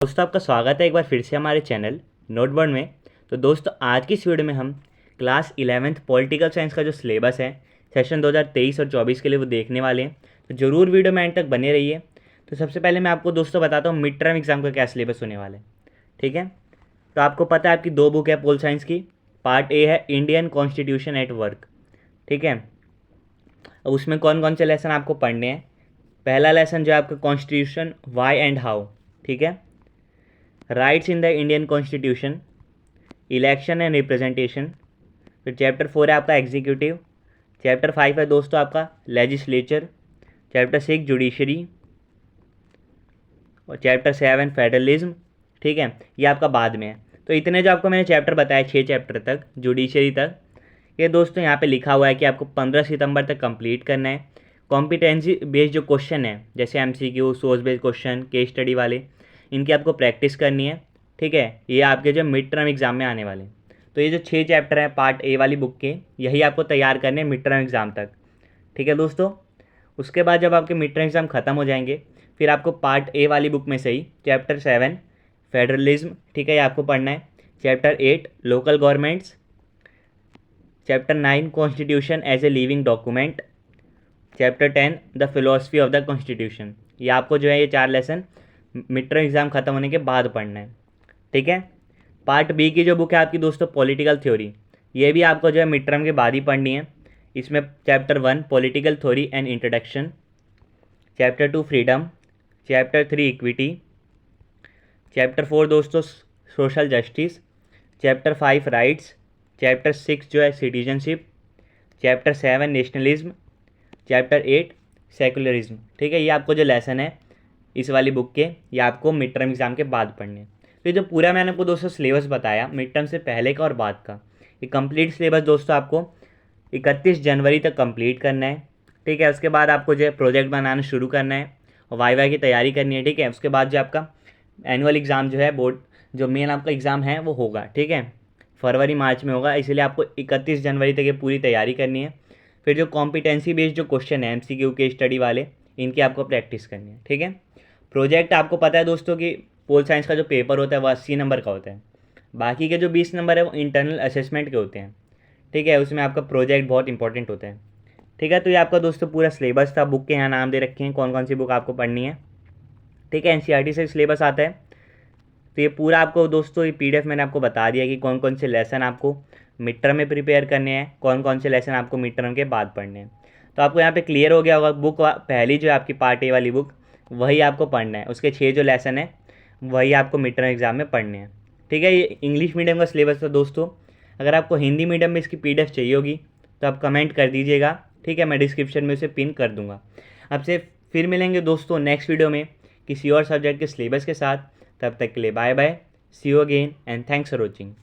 दोस्तों आपका स्वागत है एक बार फिर से हमारे चैनल नोटबोर्ड में। तो दोस्तों आज की इस वीडियो में हम क्लास 11th पॉलिटिकल साइंस का जो सिलेबस है सेशन 2023 और 24 के लिए वो देखने वाले हैं। तो ज़रूर वीडियो में एंड तक बने रहिए। तो सबसे पहले मैं आपको दोस्तों बताता हूँ मिड टर्म एग्जाम का क्या सिलेबस होने वाला है। ठीक है, तो आपको पता है आपकी दो बुक है पोल साइंस की। पार्ट ए है इंडियन कॉन्स्टिट्यूशन एट वर्क। ठीक है, अब उसमें कौन कौन से लेसन आपको पढ़ने हैं। पहला लेसन जो है आपका कॉन्स्टिट्यूशन वाई एंड हाउ। ठीक है, rights in the Indian constitution, election and representation. फिर चैप्टर 4 है आपका एग्जीक्यूटिव। चैप्टर 5 है दोस्तों आपका लेजिस्लेचर। चैप्टर 6 जुडिशरी और चैप्टर 7 फेडरलिज्म। ठीक है, ये आपका बाद में है। तो इतने जो आपको मैंने चैप्टर बताया 6 चैप्टर तक जुडिशरी तक, ये दोस्तों यहाँ पे लिखा हुआ है कि आपको 15 सितंबर तक कंप्लीट करना है। कॉम्पिटेंसी बेस्ड जो क्वेश्चन है जैसे MCQ, source based question, case study वाले, इनकी आपको प्रैक्टिस करनी है। ठीक है, ये आपके जो मिड टर्म एग्जाम में आने वाले हैं। तो ये जो 6 चैप्टर हैं पार्ट ए वाली बुक के, यही आपको तैयार करने हैं मिड टर्म एग्ज़ाम तक। ठीक है दोस्तों, उसके बाद जब आपके मिड टर्म एग्ज़ाम ख़त्म हो जाएंगे फिर आपको पार्ट ए वाली बुक में से ही चैप्टर 7 फेडरलिज्म, ठीक है, ये आपको पढ़ना है। Chapter 8 local governments. Chapter 9 constitution as a living document. Chapter 10 the philosophy of the constitution. ये आपको जो है ये 4 लेसन मिड टर्म एग्ज़ाम ख़त्म होने के बाद पढ़ना है। ठीक है, पार्ट बी की जो बुक है आपकी दोस्तों पॉलिटिकल थ्योरी, ये भी आपको जो है मिड टर्म के बाद ही पढ़नी है। इसमें chapter 1 political theory and introduction. Chapter 2 freedom. Chapter 3 equity. Chapter 4 दोस्तों social justice. Chapter 5 rights. Chapter 6 जो है citizenship. Chapter 7 nationalism. Chapter 8 secularism. ठीक है, ये आपको जो लेसन है इस वाली बुक के, ये आपको मिड टर्म एग्ज़ाम के बाद पढ़ने हैं। तो ये जो पूरा मैंने आपको दोस्तों सिलेबस बताया मिड टर्म से पहले का और बाद का, ये कंप्लीट सिलेबस दोस्तों आपको 31 जनवरी तक कंप्लीट करना है। ठीक है, उसके बाद आपको जो है प्रोजेक्ट बनाना शुरू करना है और वाई की तैयारी करनी है। ठीक है, उसके बाद जो आपका एनुअल एग्ज़ाम जो है बोर्ड जो मेन आपका एग्ज़ाम है वो होगा। ठीक है, फरवरी मार्च में होगा, इसलिए आपको 31 जनवरी तक ये पूरी तैयारी करनी है। फिर जो कॉम्पिटेंसी बेस्ड जो क्वेश्चन है एमसीक्यू के स्टडी वाले, इनकी आपको प्रैक्टिस करनी है। ठीक है, प्रोजेक्ट आपको पता है दोस्तों कि पोल साइंस का जो पेपर होता है वो 80 नंबर का होता है। बाकी के जो 20 नंबर है वो इंटरनल असेसमेंट के होते हैं। ठीक है, उसमें आपका प्रोजेक्ट बहुत इंपॉर्टेंट होता है। ठीक है, तो ये आपका दोस्तों पूरा सिलेबस था। बुक के यहाँ नाम दे रखे हैं कौन कौन सी बुक आपको पढ़नी है। ठीक है, एनसीईआरटी से सिलेबस आता है। तो ये पूरा आपको दोस्तों ये पीडीएफ मैंने आपको बता दिया कि कौन कौन से लेसन आपको मिड टर्म में प्रिपेयर करने हैं, कौन कौन से लेसन आपको मिड टर्म के बाद पढ़ने हैं। तो आपको यहाँ पे क्लियर हो गया होगा। बुक पहली जो है आपकी पार्ट ए वाली बुक, वही आपको पढ़ना है। उसके 6 जो लेसन है वही आपको मिड टर्म एग्ज़ाम में पढ़ने हैं। ठीक है, ये इंग्लिश मीडियम का सिलेबस था दोस्तों। अगर आपको हिंदी मीडियम में इसकी पीडीएफ चाहिए होगी तो आप कमेंट कर दीजिएगा। ठीक है, मैं डिस्क्रिप्शन में उसे पिन कर दूंगा। आपसे फिर मिलेंगे दोस्तों नेक्स्ट वीडियो में किसी और सब्जेक्ट के सिलेबस के साथ। तब तक के लिए bye bye, see you again and thanks for watching.